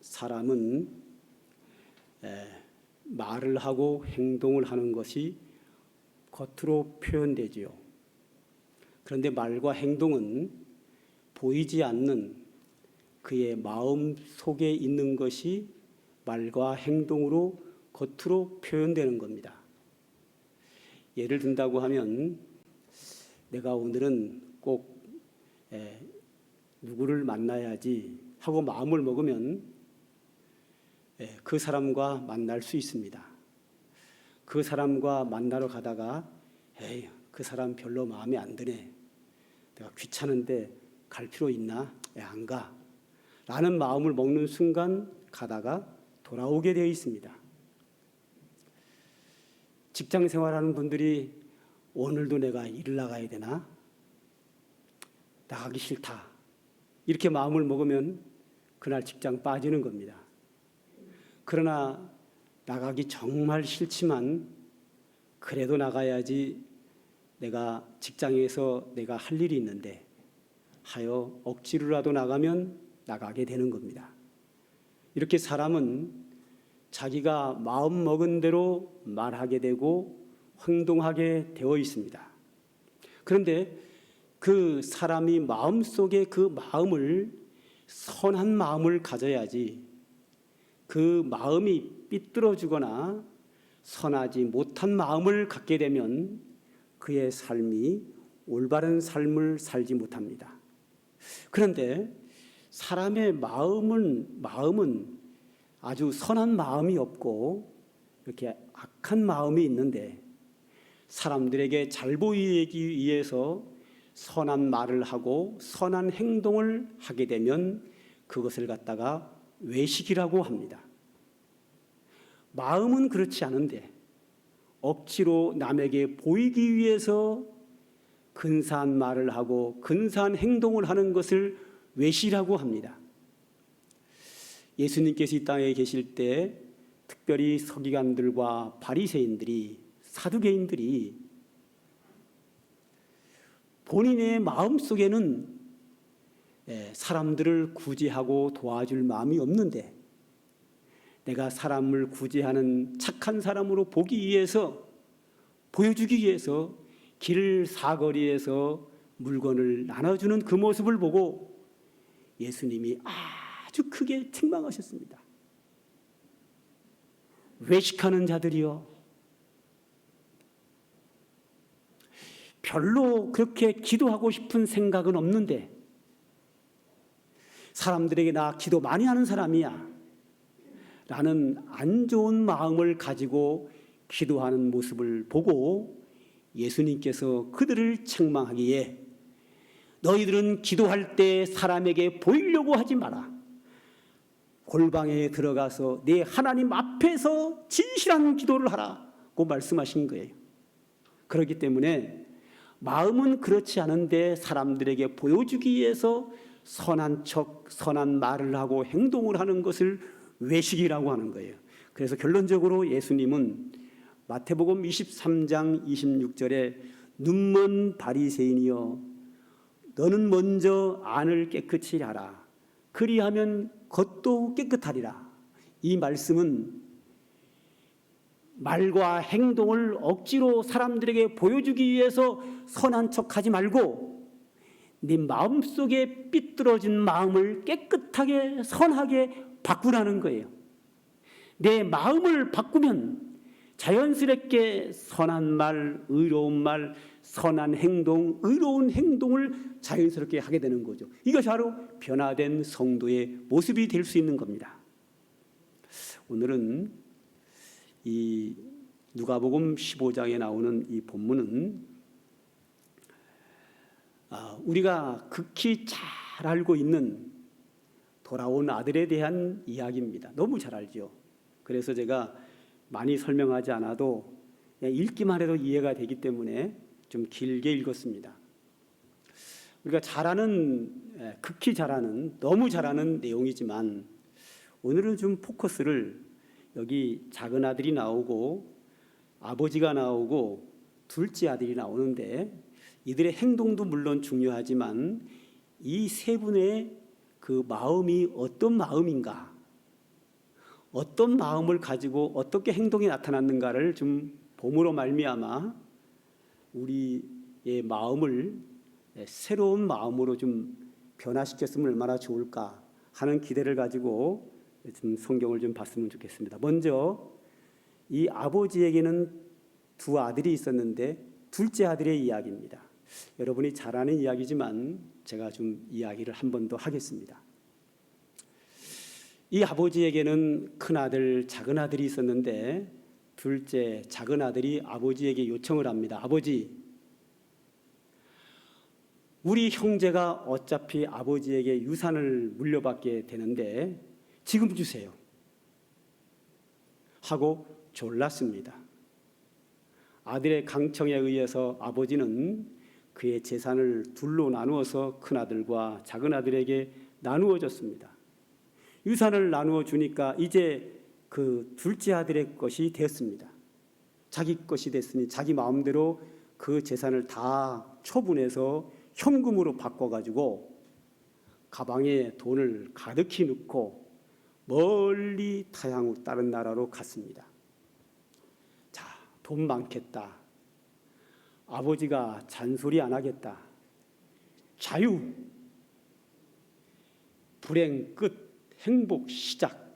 사람은 말을 하고 행동을 하는 것이 겉으로 표현되지요. 그런데 말과 행동은 보이지 않는 그의 마음 속에 있는 것이 말과 행동으로 겉으로 표현되는 겁니다. 예를 든다고 하면 내가 오늘은 꼭 누구를 만나야지 하고 마음을 먹으면 그 사람과 만날 수 있습니다. 그 사람과 만나러 가다가 에이, 그 사람 별로 마음에 안 드네. 내가 귀찮은데 갈 필요 있나? 안 가. 라는 마음을 먹는 순간 가다가 돌아오게 되어 있습니다. 직장 생활하는 분들이 오늘도 내가 일을 나가야 되나? 나가기 싫다. 이렇게 마음을 먹으면 그날 직장 빠지는 겁니다. 그러나 나가기 정말 싫지만 그래도 나가야지, 내가 직장에서 내가 할 일이 있는데 하여 억지로라도 나가면 나가게 되는 겁니다. 이렇게 사람은 자기가 마음 먹은 대로 말하게 되고 행동하게 되어 있습니다. 그런데 그 사람이 마음속에 그 마음을, 선한 마음을 가져야지, 그 마음이 삐뚤어지거나 선하지 못한 마음을 갖게 되면 그의 삶이 올바른 삶을 살지 못합니다. 그런데 사람의 마음은 아주 선한 마음이 없고 이렇게 악한 마음이 있는데, 사람들에게 잘 보이기 위해서 선한 말을 하고 선한 행동을 하게 되면 그것을 갖다가 외식이라고 합니다. 마음은 그렇지 않은데 억지로 남에게 보이기 위해서 근사한 말을 하고 근사한 행동을 하는 것을 외식이라고 합니다. 예수님께서 이 땅에 계실 때 특별히 서기관들과 바리새인들이, 사두개인들이 본인의 마음속에는 사람들을 구제하고 도와줄 마음이 없는데, 내가 사람을 구제하는 착한 사람으로 보기 위해서, 보여주기 위해서 길 사거리에서 물건을 나눠주는 그 모습을 보고 예수님이 아주 크게 책망하셨습니다. 외식하는 자들이여, 별로 그렇게 기도하고 싶은 생각은 없는데 사람들에게 나 기도 많이 하는 사람이야 라는 안 좋은 마음을 가지고 기도하는 모습을 보고 예수님께서 그들을 책망하기에, 너희들은 기도할 때 사람에게 보이려고 하지 마라. 골방에 들어가서 네 하나님 앞에서 진실한 기도를 하라고 말씀하신 거예요. 그렇기 때문에 마음은 그렇지 않은데 사람들에게 보여주기 위해서 선한 척, 선한 말을 하고 행동을 하는 것을 외식이라고 하는 거예요. 그래서 결론적으로 예수님은 마태복음 23장 26절에 눈먼 바리새인이여, 너는 먼저 안을 깨끗이 하라. 그리하면 겉도 깨끗하리라. 이 말씀은 말과 행동을 억지로 사람들에게 보여주기 위해서 선한 척하지 말고 네 마음속에 삐뚤어진 마음을 깨끗하게 선하게 바꾸라는 거예요. 내 마음을 바꾸면 자연스럽게 선한 말, 의로운 말, 선한 행동, 의로운 행동을 자연스럽게 하게 되는 거죠. 이것이 바로 변화된 성도의 모습이 될 수 있는 겁니다. 오늘은 이 누가복음 15장에 나오는 이 본문은 우리가 극히 잘 알고 있는 돌아온 아들에 대한 이야기입니다. 너무 잘 알죠. 그래서 제가 많이 설명하지 않아도 그냥 읽기만 해도 이해가 되기 때문에 좀 길게 읽었습니다. 우리가 잘 아는, 극히 잘 아는, 너무 잘 아는 내용이지만 오늘은 좀 포커스를, 여기 작은 아들이 나오고 아버지가 나오고 둘째 아들이 나오는데 이들의 행동도 물론 중요하지만 이 세 분의 그 마음이 어떤 마음인가, 어떤 마음을 가지고 어떻게 행동이 나타났는가를 좀 봄으로 말미암아 우리의 마음을 새로운 마음으로 좀 변화시켰으면 얼마나 좋을까 하는 기대를 가지고 좀 성경을 좀 봤으면 좋겠습니다. 먼저 이 아버지에게는 두 아들이 있었는데 둘째 아들의 이야기입니다. 여러분이 잘 아는 이야기지만 제가 좀 이야기를 한 번 더 하겠습니다. 이 아버지에게는 큰 아들, 작은 아들이 있었는데 둘째 작은 아들이 아버지에게 요청을 합니다. 아버지, 우리 형제가 어차피 아버지에게 유산을 물려받게 되는데 지금 주세요 하고 졸랐습니다. 아들의 강청에 의해서 아버지는 그의 재산을 둘로 나누어서 큰아들과 작은아들에게 나누어 줬습니다. 유산을 나누어 주니까 이제 그 둘째 아들의 것이 됐습니다. 자기 것이 됐으니 자기 마음대로 그 재산을 다 처분해서 현금으로 바꿔가지고 가방에 돈을 가득히 넣고 멀리 타향 후 다른 나라로 갔습니다. 자, 돈 많겠다. 아버지가 잔소리 안 하겠다. 자유, 불행 끝, 행복 시작.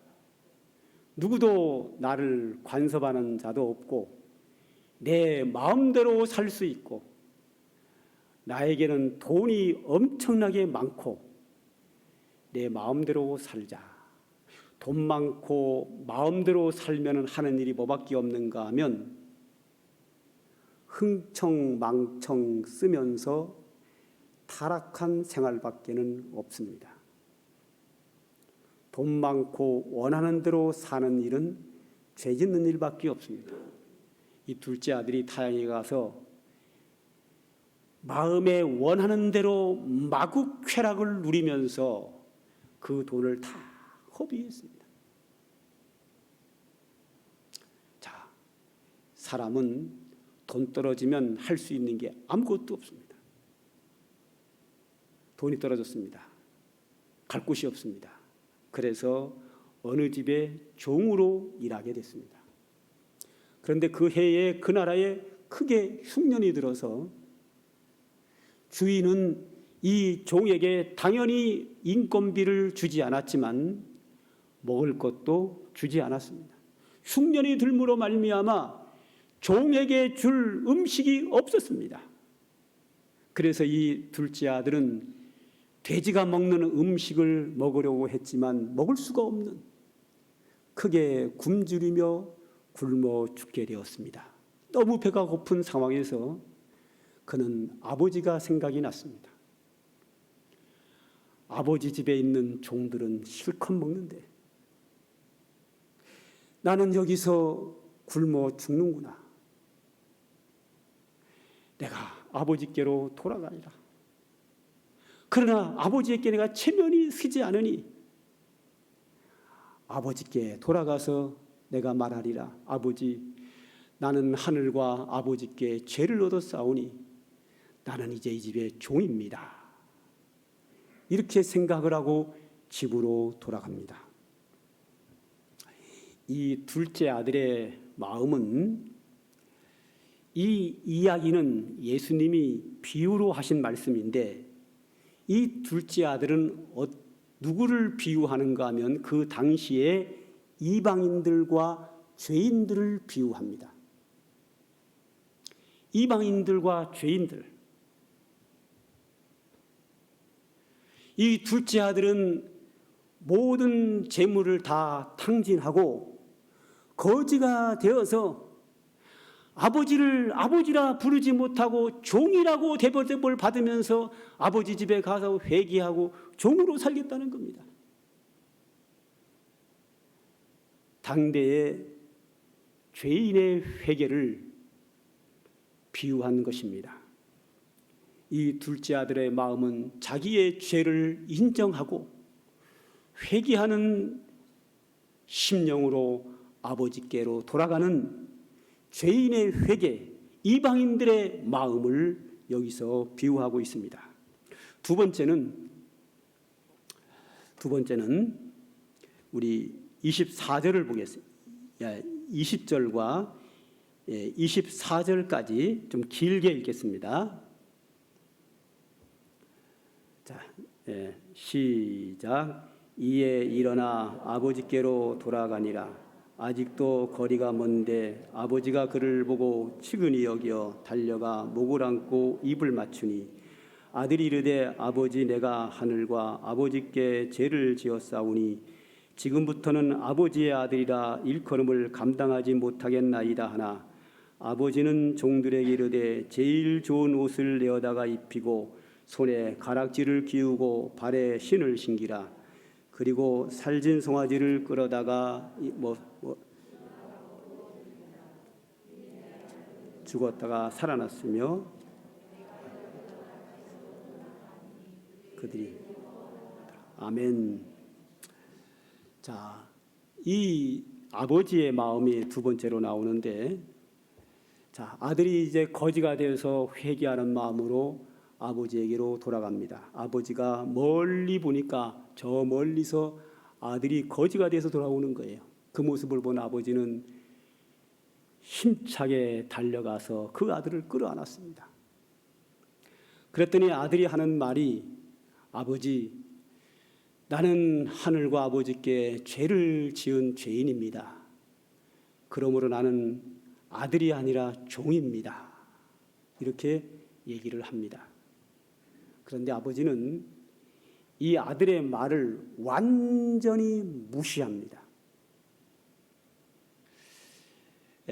누구도 나를 간섭하는 자도 없고 내 마음대로 살 수 있고 나에게는 돈이 엄청나게 많고 내 마음대로 살자. 돈 많고 마음대로 살면 하는 일이 뭐밖에 없는가 하면 흥청망청 쓰면서 타락한 생활밖에는 없습니다. 돈 많고 원하는 대로 사는 일은 죄 짓는 일밖에 없습니다. 이 둘째 아들이 타향에 가서 마음에 원하는 대로 마구 쾌락을 누리면서 그 돈을 다 허비했습니다. 자, 사람은 돈 떨어지면 할 수 있는 게 아무것도 없습니다. 돈이 떨어졌습니다. 갈 곳이 없습니다. 그래서 어느 집에 종으로 일하게 됐습니다. 그런데 그 해에 그 나라에 크게 흉년이 들어서 주인은 이 종에게 당연히 인건비를 주지 않았지만 먹을 것도 주지 않았습니다. 흉년이 들므로 말미암아 종에게 줄 음식이 없었습니다. 그래서 이 둘째 아들은 돼지가 먹는 음식을 먹으려고 했지만 먹을 수가 없는 크게 굶주리며 굶어 죽게 되었습니다. 너무 배가 고픈 상황에서 그는 아버지가 생각이 났습니다. 아버지 집에 있는 종들은 실컷 먹는데 나는 여기서 굶어 죽는구나. 내가 아버지께로 돌아가리라. 그러나 아버지에게 내가 체면이 서지 않으니 아버지께 돌아가서 내가 말하리라. 아버지, 나는 하늘과 아버지께 죄를 얻었사오니 나는 이제 이 집의 종입니다. 이렇게 생각을 하고 집으로 돌아갑니다. 이 둘째 아들의 마음은 이 이야기는 예수님이 비유로 하신 말씀인데 이 둘째 아들은 누구를 비유하는가 하면 그 당시에 이방인들과 죄인들을 비유합니다. 이방인들과 죄인들. 이 둘째 아들은 모든 재물을 다 탕진하고 거지가 되어서 아버지를 아버지라 부르지 못하고 종이라고 대접을 받으면서 아버지 집에 가서 회개하고 종으로 살겠다는 겁니다. 당대의 죄인의 회개를 비유한 것입니다. 이 둘째 아들의 마음은 자기의 죄를 인정하고 회개하는 심령으로 아버지께로 돌아가는 죄인의 회개, 이방인들의 마음을 여기서 비유하고 있습니다. 두 번째는 두 번째는 우리 24절을 보겠습니다. 20절과 24절까지 좀 길게 읽겠습니다. 자, 시작. 이에 일어나 아버지께로 돌아가니라. 아직도 거리가 먼데 아버지가 그를 보고 측은히 여겨 달려가 목을 안고 입을 맞추니 아들이 이르되 아버지 내가 하늘과 아버지께 죄를 지었사오니 지금부터는 아버지의 아들이라 일컬음을 감당하지 못하겠나이다 하나 아버지는 종들에게 이르되 제일 좋은 옷을 내어다가 입히고 손에 가락지를 끼우고 발에 신을 신기라. 그리고 살진 송아지를 끌어다가 죽었다가 살아났으며 그들이 아멘. 자, 이 아버지의 마음이 두 번째로 나오는데, 자, 아들이 이제 거지가 되어서 회개하는 마음으로 아버지에게로 돌아갑니다. 아버지가 멀리 보니까 저 멀리서 아들이 거지가 돼서 돌아오는 거예요. 그 모습을 본 아버지는 힘차게 달려가서 그 아들을 끌어안았습니다. 그랬더니 아들이 하는 말이 아버지, 나는 하늘과 아버지께 죄를 지은 죄인입니다. 그러므로 나는 아들이 아니라 종입니다. 이렇게 얘기를 합니다. 그런데 아버지는 이 아들의 말을 완전히 무시합니다.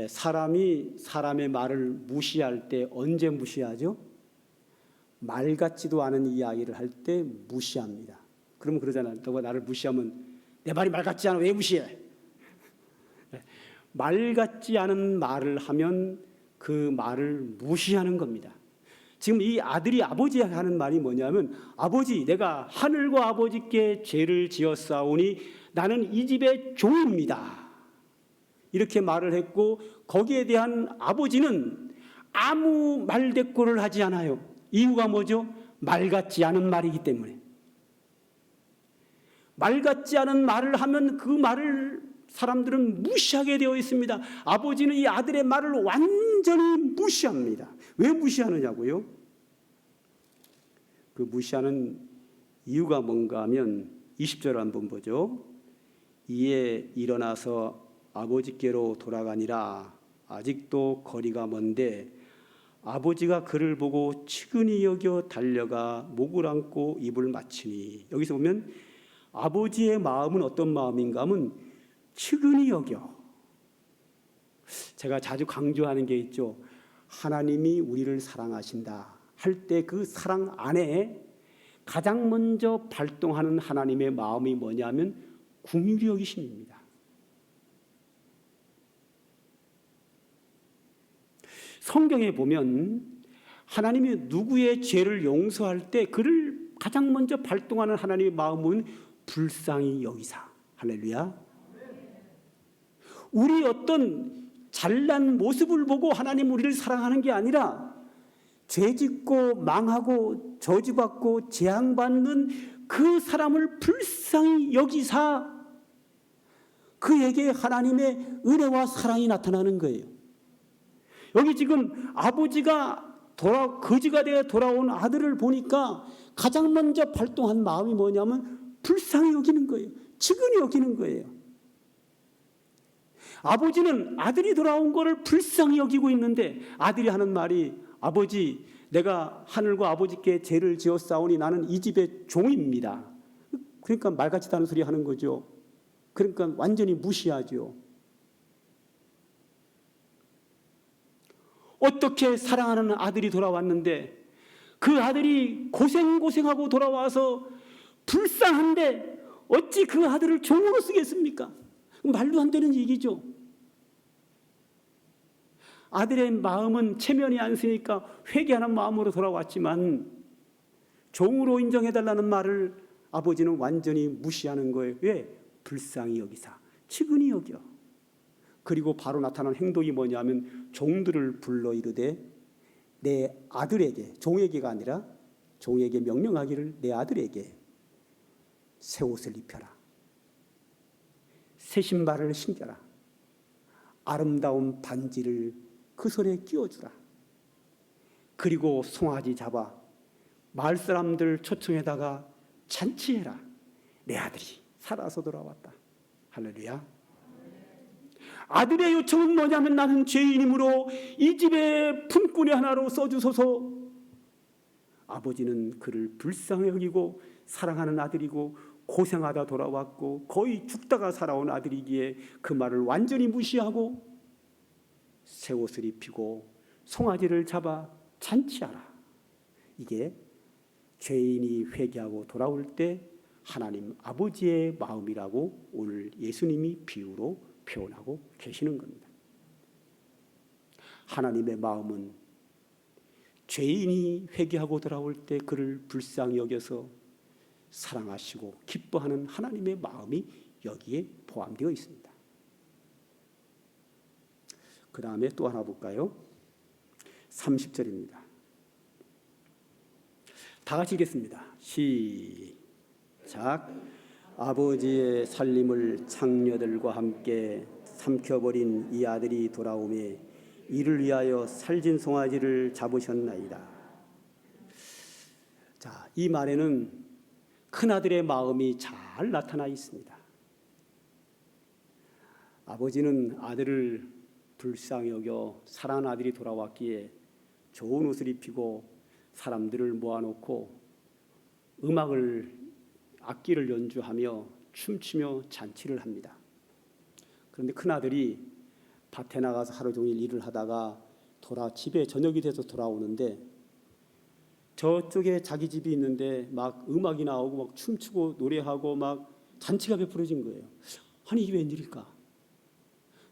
사람이 사람의 말을 무시할 때 언제 무시하죠? 말 같지도 않은 이야기를 할 때 무시합니다. 그러면 그러잖아요. 너가 나를 무시하면 내 말이 말 같지 않아 왜 무시해? 말 같지 않은 말을 하면 그 말을 무시하는 겁니다. 지금 이 아들이 아버지에게 하는 말이 뭐냐면 아버지 내가 하늘과 아버지께 죄를 지었사오니 나는 이 집의 종입니다. 이렇게 말을 했고 거기에 대한 아버지는 아무 말대꾸를 하지 않아요. 이유가 뭐죠? 말 같지 않은 말이기 때문에. 말 같지 않은 말을 하면 그 말을 사람들은 무시하게 되어 있습니다. 아버지는 이 아들의 말을 완전히 무시합니다. 왜 무시하느냐고요? 그 무시하는 이유가 뭔가 하면 20절 한번 보죠. 이에 일어나서 아버지께로 돌아가니라. 아직도 거리가 먼데 아버지가 그를 보고 측은히 여겨 달려가 목을 안고 입을 맞추니. 여기서 보면 아버지의 마음은 어떤 마음인가 하면 측은히 여겨. 제가 자주 강조하는 게 있죠. 하나님이 우리를 사랑하신다 할 때 그 사랑 안에 가장 먼저 발동하는 하나님의 마음이 뭐냐면 긍휼히 여기심입니다. 성경에 보면 하나님이 누구의 죄를 용서할 때 그를 가장 먼저 발동하는 하나님의 마음은 불쌍히 여기사. 할렐루야. 우리 어떤 잘난 모습을 보고 하나님 우리를 사랑하는 게 아니라 죄짓고 망하고 저주받고 재앙받는 그 사람을 불쌍히 여기사 그에게 하나님의 은혜와 사랑이 나타나는 거예요. 여기 지금 아버지가 거지가 되어 돌아온 아들을 보니까 가장 먼저 발동한 마음이 뭐냐면 불쌍히 여기는 거예요. 측은히 여기는 거예요. 아버지는 아들이 돌아온 것을 불쌍히 여기고 있는데 아들이 하는 말이 아버지 내가 하늘과 아버지께 죄를 지었사오니 나는 이 집의 종입니다. 그러니까 말 같지도 않은 소리 하는 거죠. 그러니까 완전히 무시하죠. 어떻게 사랑하는 아들이 돌아왔는데 그 아들이 고생하고 돌아와서 불쌍한데 어찌 그 아들을 종으로 쓰겠습니까? 말도 안 되는 얘기죠. 아들의 마음은 체면이 안 쓰니까 회개하는 마음으로 돌아왔지만 종으로 인정해달라는 말을 아버지는 완전히 무시하는 거예요. 왜? 불쌍히 여기사, 측은히 여겨. 그리고 바로 나타난 행동이 뭐냐면 종들을 불러 이르되 내 아들에게, 종에게가 아니라 종에게 명령하기를 내 아들에게 새 옷을 입혀라. 새 신발을 신겨라. 아름다운 반지를 그 손에 끼워주라. 그리고 송아지 잡아 마을 사람들 초청에다가 잔치해라. 내 아들이 살아서 돌아왔다. 할렐루야. 아들의 요청은 뭐냐면 나는 죄인이므로 이 집에 품꾼의 하나로 써주소서. 아버지는 그를 불쌍히 여기고 사랑하는 아들이고 고생하다 돌아왔고 거의 죽다가 살아온 아들이기에 그 말을 완전히 무시하고 새 옷을 입히고 송아지를 잡아 잔치하라. 이게 죄인이 회개하고 돌아올 때 하나님 아버지의 마음이라고 오늘 예수님이 비유로 표현하고 계시는 겁니다. 하나님의 마음은 죄인이 회개하고 돌아올 때 그를 불쌍히 여겨서 사랑하시고 기뻐하는 하나님의 마음이 여기에 포함되어 있습니다. 그 다음에 또 하나 볼까요? 30절입니다. 다 같이 읽겠습니다. 시작. 아버지의 살림을 창녀들과 함께 삼켜버린 이 아들이 돌아오매 이를 위하여 살진 송아지를 잡으셨나이다. 자, 이 말에는 큰아들의 마음이 잘 나타나 있습니다. 아버지는 아들을 불쌍히 여겨 사랑하는 아들이 돌아왔기에 좋은 옷을 입히고 사람들을 모아놓고 악기를 연주하며 춤추며 잔치를 합니다. 그런데 큰아들이 밭에 나가서 하루 종일 일을 하다가 집에 저녁이 돼서 돌아오는데 저쪽에 자기 집이 있는데 막 음악이 나오고 막 춤추고 노래하고 막 잔치가 베풀어진 거예요. 아니 이게 웬일일까?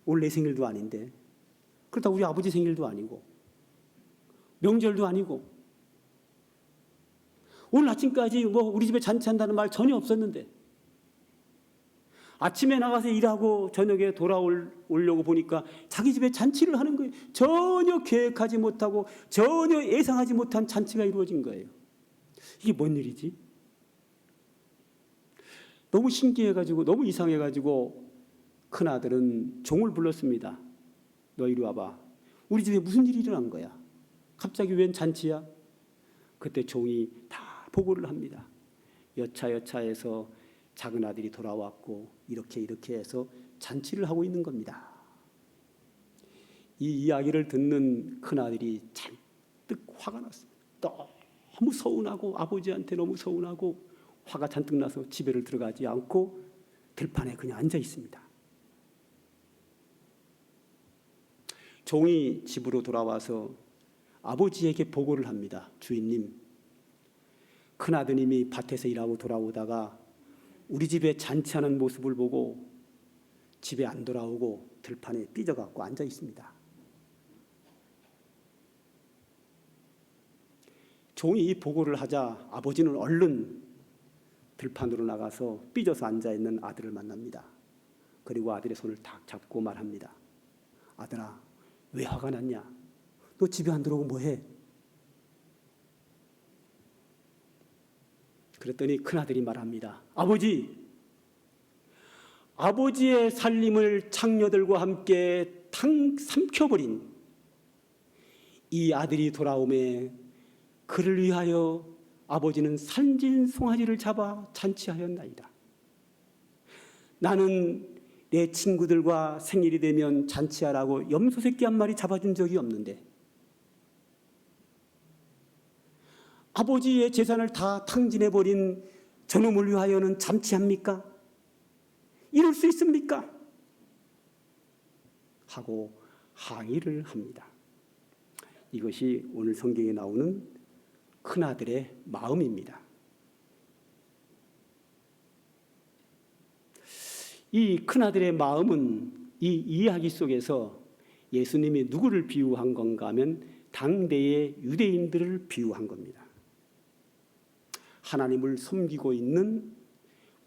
오늘 내 생일도 아닌데, 그렇다고 우리 아버지 생일도 아니고 명절도 아니고 오늘 아침까지 우리 집에 잔치한다는 말 전혀 없었는데 아침에 나가서 일하고 저녁에 돌아오려고 보니까 자기 집에 잔치를 하는 거예요. 전혀 계획하지 못하고 전혀 예상하지 못한 잔치가 이루어진 거예요. 이게 뭔 일이지? 너무 신기해가지고 너무 이상해가지고 큰아들은 종을 불렀습니다. 너 이리 와봐. 우리 집에 무슨 일이 일어난 거야? 갑자기 웬 잔치야? 그때 종이 다 보고를 합니다. 여차여차해서 작은 아들이 돌아왔고 이렇게 해서 잔치를 하고 있는 겁니다. 이 이야기를 듣는 큰아들이 잔뜩 화가 났습니다. 너무 서운하고 아버지한테 너무 서운하고 화가 잔뜩 나서 집에를 들어가지 않고 들판에 그냥 앉아 있습니다. 종이 집으로 돌아와서 아버지에게 보고를 합니다. 주인님, 큰아드님이 밭에서 일하고 돌아오다가 우리 집에 잔치하는 모습을 보고 집에 안 돌아오고 들판에 삐져갖고 앉아 있습니다. 종이 이 보고를 하자 아버지는 얼른 들판으로 나가서 삐져서 앉아있는 아들을 만납니다. 그리고 아들의 손을 탁 잡고 말합니다. 아들아, 왜 화가 났냐? 너 집에 안 들어오고 뭐해? 그랬더니 큰아들이 말합니다. 아버지의 살림을 창녀들과 함께 삼켜버린 이 아들이 돌아오매 그를 위하여 아버지는 살진 송아지를 잡아 잔치하였나이다. 나는 내 친구들과 생일이 되면 잔치하라고 염소 새끼 한 마리 잡아준 적이 없는데 아버지의 재산을 다 탕진해버린 저놈을 위하여는 잔치합니까? 이럴 수 있습니까? 하고 항의를 합니다. 이것이 오늘 성경에 나오는 큰아들의 마음입니다. 이 큰아들의 마음은 이 이야기 속에서 예수님이 누구를 비유한 건가 하면 당대의 유대인들을 비유한 겁니다. 하나님을 섬기고 있는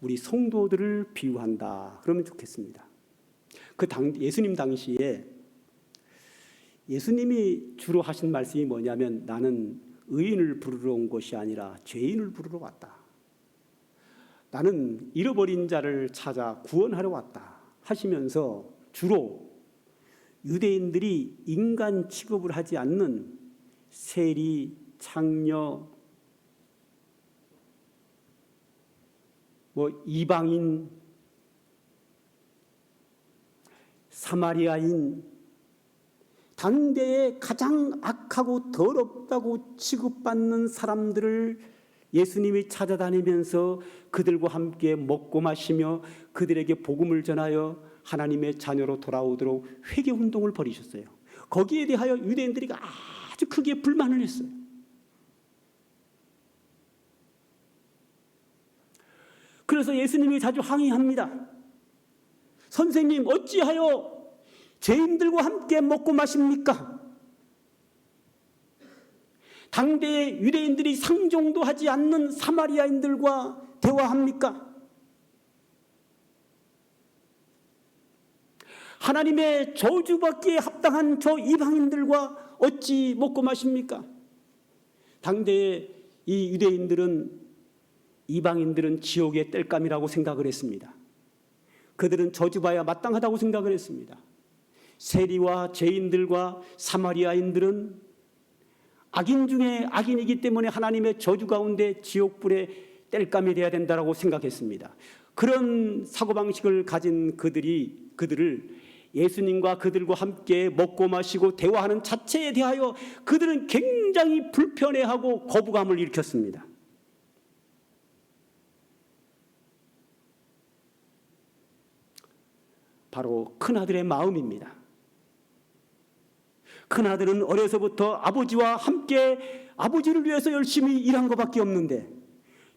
우리 성도들을 비유한다 그러면 좋겠습니다. 예수님 당시에 예수님이 주로 하신 말씀이 뭐냐면 나는 의인을 부르러 온 것이 아니라 죄인을 부르러 왔다. 나는 잃어버린 자를 찾아 구원하러 왔다 하시면서 주로 유대인들이 인간 취급을 하지 않는 세리, 창녀, 이방인, 사마리아인, 당대에 가장 악하고 더럽다고 취급받는 사람들을 예수님이 찾아다니면서 그들과 함께 먹고 마시며 그들에게 복음을 전하여 하나님의 자녀로 돌아오도록 회개운동을 벌이셨어요. 거기에 대하여 유대인들이 아주 크게 불만을 했어요. 그래서 예수님이 자주 항의합니다. 선생님, 어찌하여 죄인들과 함께 먹고 마십니까? 당대의 유대인들이 상종도 하지 않는 사마리아인들과 대화합니까? 하나님의 저주받기에 합당한 저 이방인들과 어찌 먹고 마십니까? 당대의 이 유대인들은 이방인들은 지옥의 땔감이라고 생각을 했습니다. 그들은 저주받아야 마땅하다고 생각을 했습니다. 세리와 죄인들과 사마리아인들은 악인 중에 악인이기 때문에 하나님의 저주 가운데 지옥불의 땔감이 되어야 된다고 생각했습니다. 그런 사고방식을 가진 그들을 예수님과 그들과 함께 먹고 마시고 대화하는 자체에 대하여 그들은 굉장히 불편해하고 거부감을 일으켰습니다. 바로 큰아들의 마음입니다. 큰아들은 어려서부터 아버지와 함께 아버지를 위해서 열심히 일한 것밖에 없는데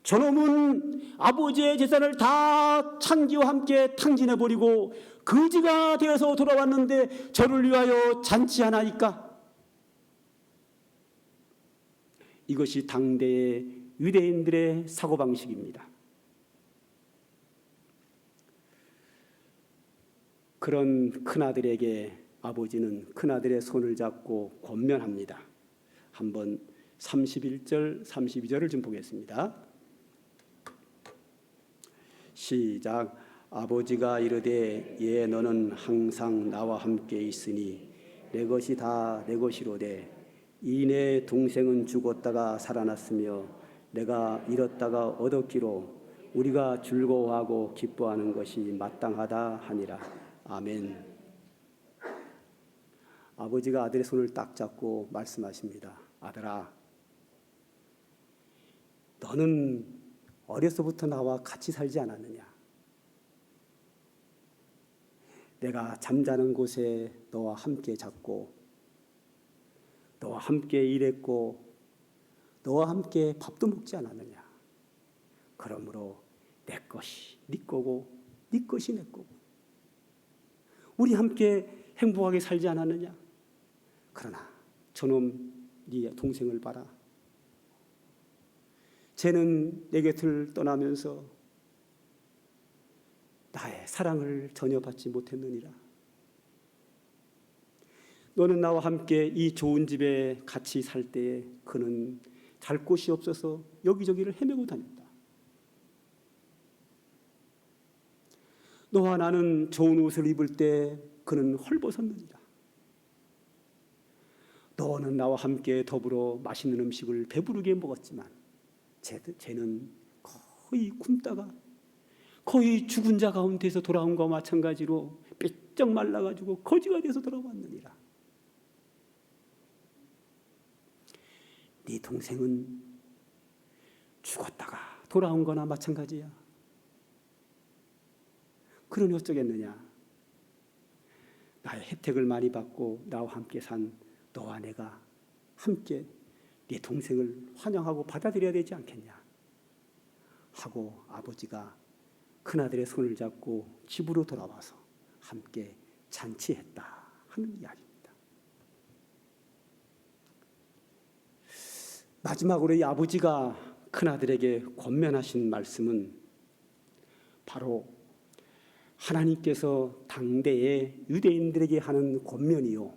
저놈은 아버지의 재산을 다 창기와 함께 탕진해버리고 거지가 되어서 돌아왔는데 저를 위하여 잔치하나이까? 이것이 당대의 유대인들의 사고방식입니다. 그런 큰아들에게 아버지는 큰아들의 손을 잡고 권면합니다. 한번 31절, 32절을 좀 보겠습니다. 시작. 아버지가 이르되 예 너는 항상 나와 함께 있으니 내 것이 다 내 것이로되 이 내 동생은 죽었다가 살아났으며 내가 잃었다가 얻었기로 우리가 즐거워하고 기뻐하는 것이 마땅하다 하니라. 아멘. 아버지가 아들의 손을 딱 잡고 말씀하십니다. 아들아, 너는 어려서부터 나와 같이 살지 않았느냐? 내가 잠자는 곳에 너와 함께 잤고 너와 함께 일했고 너와 함께 밥도 먹지 않았느냐? 그러므로 내 것이 네 거고 네 것이 내 거고 우리 함께 행복하게 살지 않았느냐? 그러나 저놈 네 동생을 봐라. 쟤는 내 곁을 떠나면서 나의 사랑을 전혀 받지 못했느니라. 너는 나와 함께 이 좋은 집에 같이 살 때에 그는 잘 곳이 없어서 여기저기를 헤매고 다녔다. 너와 나는 좋은 옷을 입을 때 그는 헐벗었느니라. 너는 나와 함께 더불어 맛있는 음식을 배부르게 먹었지만 쟤는 거의 굶다가 거의 죽은 자 가운데서 돌아온 것과 마찬가지로 삐쩍 말라가지고 거지가 돼서 돌아왔느니라. 네 동생은 죽었다가 돌아온 거나 마찬가지야. 그러니 어쩌겠느냐? 나의 혜택을 많이 받고 나와 함께 산 너와 내가 함께 네 동생을 환영하고 받아들여야 되지 않겠냐? 하고 아버지가 큰아들의 손을 잡고 집으로 돌아와서 함께 잔치했다 하는 이야기입니다. 마지막으로 이 아버지가 큰아들에게 권면하신 말씀은 바로 하나님께서 당대의 유대인들에게 하는 권면이요,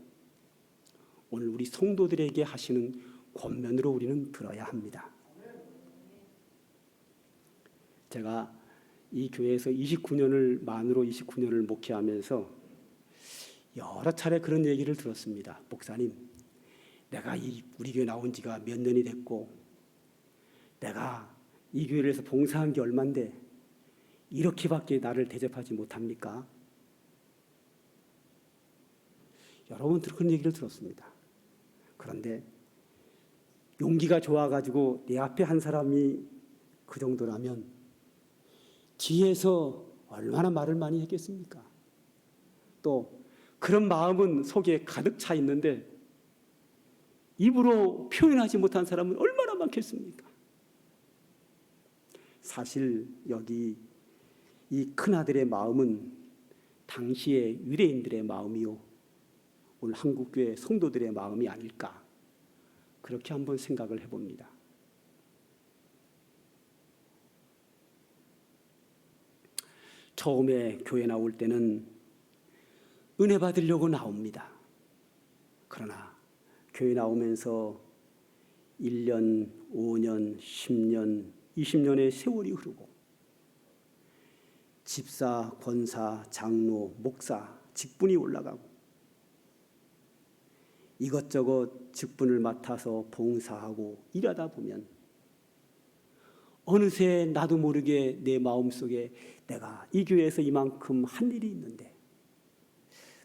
오늘 우리 성도들에게 하시는 권면으로 우리는 들어야 합니다. 제가 이 교회에서 29년을 만으로 29년을 목회하면서 여러 차례 그런 얘기를 들었습니다. 목사님, 내가 우리 교회 나온 지가 몇 년이 됐고 내가 이 교회에서 봉사한 게 얼만데 이렇게밖에 나를 대접하지 못합니까? 여러 번 그런 얘기를 들었습니다. 그런데 용기가 좋아가지고 내 앞에 한 사람이 그 정도라면 뒤에서 얼마나 말을 많이 했겠습니까? 또 그런 마음은 속에 가득 차 있는데 입으로 표현하지 못한 사람은 얼마나 많겠습니까? 사실 여기 이 큰아들의 마음은 당시의 유대인들의 마음이요, 오늘 한국교회 성도들의 마음이 아닐까, 그렇게 한번 생각을 해봅니다. 처음에 교회 나올 때는 은혜 받으려고 나옵니다. 그러나 교회 나오면서 1년, 5년, 10년, 20년의 세월이 흐르고 집사, 권사, 장로, 목사 직분이 올라가고 이것저것 직분을 맡아서 봉사하고 일하다 보면 어느새 나도 모르게 내 마음속에 내가 이 교회에서 이만큼 한 일이 있는데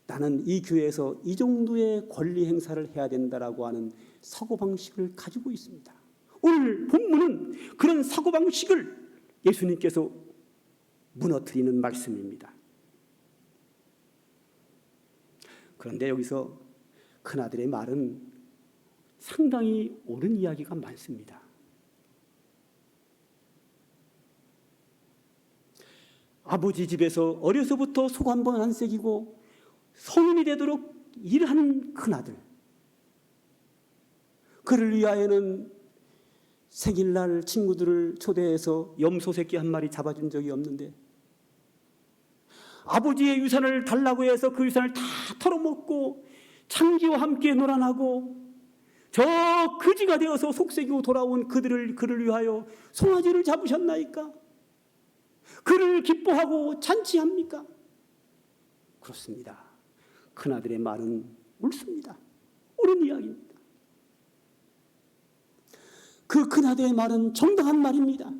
나는 이 교회에서 이 정도의 권리 행사를 해야 된다라고 하는 사고방식을 가지고 있습니다. 오늘 본문은 그런 사고방식을 예수님께서 무너뜨리는 말씀입니다. 그런데 여기서 큰아들의 말은 상당히 옳은 이야기가 많습니다. 아버지 집에서 어려서부터 속 한 번 안 새기고 성인이 되도록 일하는 큰아들, 그를 위하여는 생일날 친구들을 초대해서 염소 새끼 한 마리 잡아준 적이 없는데 아버지의 유산을 달라고 해서 그 유산을 다 털어먹고 창기와 함께 놀아나고 저 그지가 되어서 속새기고 돌아온 그를 위하여 송아지를 잡으셨나이까? 그를 기뻐하고 잔치합니까? 그렇습니다. 큰아들의 말은 옳습니다. 옳은 이야기입니다. 그 큰아들의 말은 정당한 말입니다.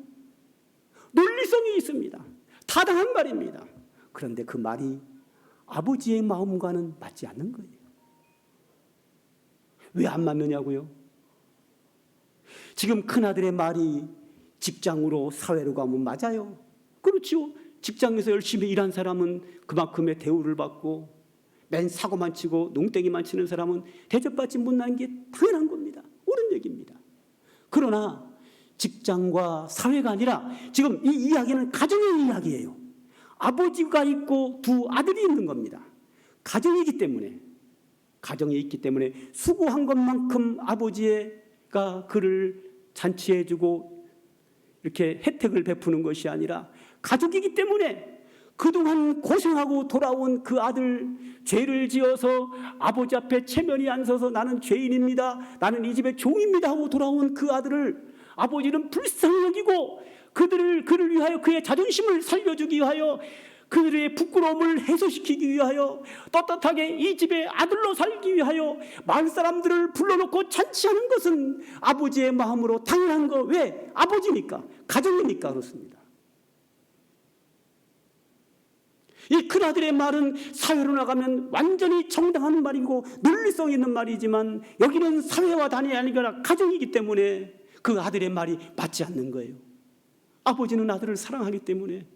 논리성이 있습니다. 타당한 말입니다. 그런데 그 말이 아버지의 마음과는 맞지 않는 거예요. 왜 안 맞느냐고요? 지금 큰아들의 말이 직장으로 사회로 가면 맞아요. 그렇지요. 직장에서 열심히 일한 사람은 그만큼의 대우를 받고 맨 사고만 치고 농땡이만 치는 사람은 대접받지 못하는 게 당연한 겁니다. 옳은 얘기입니다. 그러나 직장과 사회가 아니라 지금 이 이야기는 가정의 이야기예요. 아버지가 있고 두 아들이 있는 겁니다. 가정이 있기 때문에 수고한 것만큼 아버지가 그를 잔치해주고 이렇게 혜택을 베푸는 것이 아니라 가족이기 때문에 그동안 고생하고 돌아온 그 아들, 죄를 지어서 아버지 앞에 체면이 안 서서 나는 죄인입니다, 나는 이 집의 종입니다 하고 돌아온 그 아들을 아버지는 불쌍히 여기고 그를 위하여 그의 자존심을 살려주기 위하여 그들의 부끄러움을 해소시키기 위하여 떳떳하게 이 집의 아들로 살기 위하여 마을 사람들을 불러놓고 잔치하는 것은 아버지의 마음으로 당연한 거. 왜? 아버지니까, 가정이니까 그렇습니다. 이 큰아들의 말은 사회로 나가면 완전히 정당한 말이고 논리성 있는 말이지만 여기는 사회와 단위 아니라 가정이기 때문에 그 아들의 말이 맞지 않는 거예요. 아버지는 아들을 사랑하기 때문에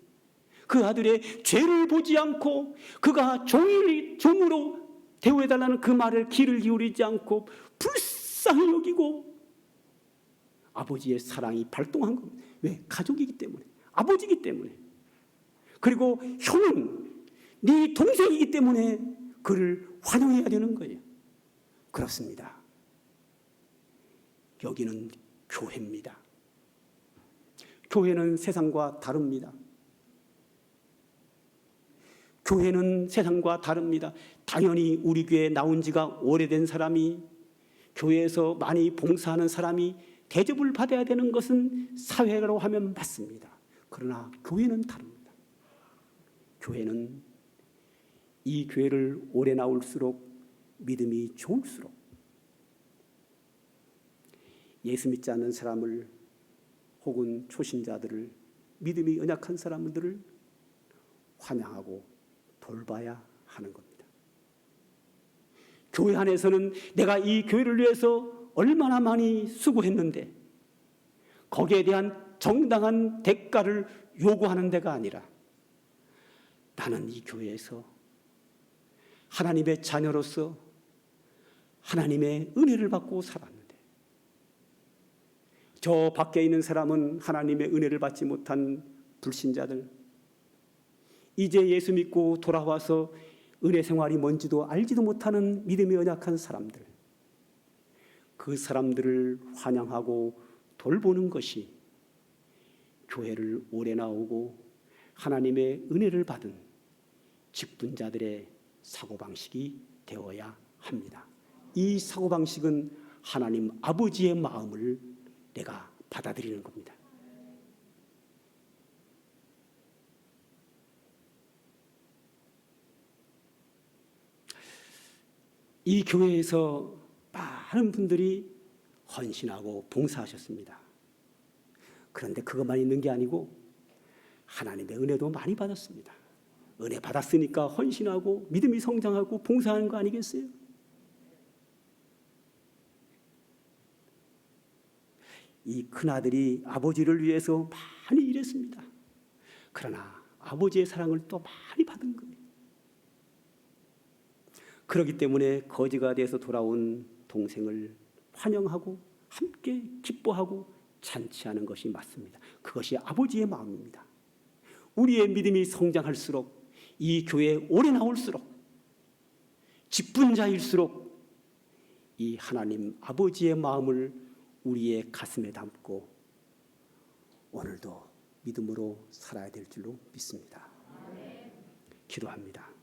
그 아들의 죄를 보지 않고 그가 종으로 대우해달라는 그 말을 귀를 기울이지 않고 불쌍히 여기고 아버지의 사랑이 발동한 겁니다. 왜? 가족이기 때문에, 아버지이기 때문에. 그리고 형은 네 동생이기 때문에 그를 환영해야 되는 거예요. 그렇습니다. 여기는 교회입니다. 교회는 세상과 다릅니다. 교회는 세상과 다릅니다. 당연히 우리 교회에 나온 지가 오래된 사람이, 교회에서 많이 봉사하는 사람이 대접을 받아야 되는 것은 사회로 하면 맞습니다. 그러나 교회는 다릅니다. 교회는 이 교회를 오래 나올수록 믿음이 좋을수록 예수 믿지 않는 사람을 혹은 초신자들을 믿음이 연약한 사람들을 환영하고 돌봐야 하는 겁니다. 교회 안에서는 내가 이 교회를 위해서 얼마나 많이 수고했는데 거기에 대한 정당한 대가를 요구하는 데가 아니라 나는 이 교회에서 하나님의 자녀로서 하나님의 은혜를 받고 살았는데 저 밖에 있는 사람은 하나님의 은혜를 받지 못한 불신자들, 이제 예수 믿고 돌아와서 은혜 생활이 뭔지도 알지도 못하는 믿음이 연약한 사람들, 그 사람들을 환영하고 돌보는 것이 교회를 오래 나오고 하나님의 은혜를 받은 직분자들의 사고방식이 되어야 합니다. 이 사고방식은 하나님 아버지의 마음을 내가 받아들이는 겁니다. 이 교회에서 많은 분들이 헌신하고 봉사하셨습니다. 그런데 그것만 있는 게 아니고 하나님의 은혜도 많이 받았습니다. 은혜 받았으니까 헌신하고 믿음이 성장하고 봉사하는 거 아니겠어요? 이 큰아들이 아버지를 위해서 많이 일했습니다. 그러나 아버지의 사랑을 또 많이 받은 거예요. 그렇기 때문에 거지가 돼서 돌아온 동생을 환영하고 함께 기뻐하고 잔치하는 것이 맞습니다. 그것이 아버지의 마음입니다. 우리의 믿음이 성장할수록 이 교회에 오래 나올수록 직분자일수록 이 하나님 아버지의 마음을 우리의 가슴에 담고 오늘도 믿음으로 살아야 될 줄로 믿습니다. 기도합니다.